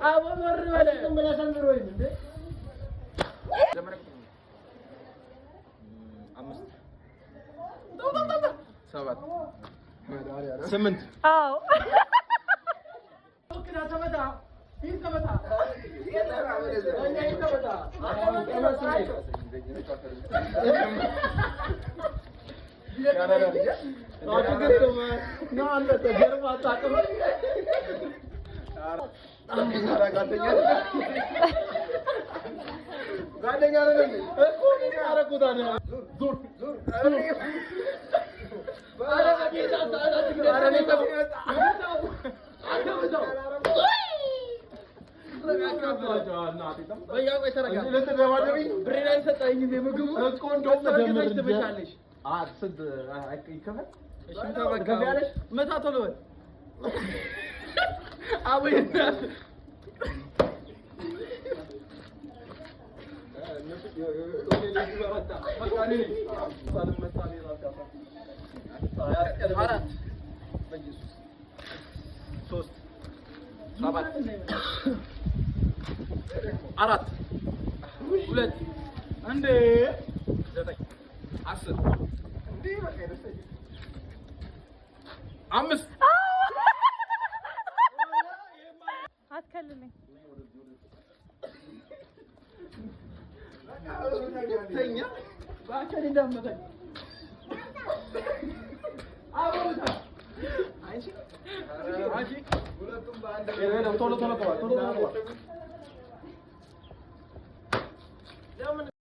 አቦ ዞር በለ ዝም ብለህ ሰንዝሮኝ እንዴ ሰባት ስምንት አዎ ኦኬ ተመታ ፊት ተመታ አራት ሁለት አንዴ 9 10 እንዴ በቃ ደስተኝ 5 አትከልልኝ ተኛ ባከን እንደመተኝ አቦታ አይሺ ሁለቱም በአንድ ቶሎ ለምን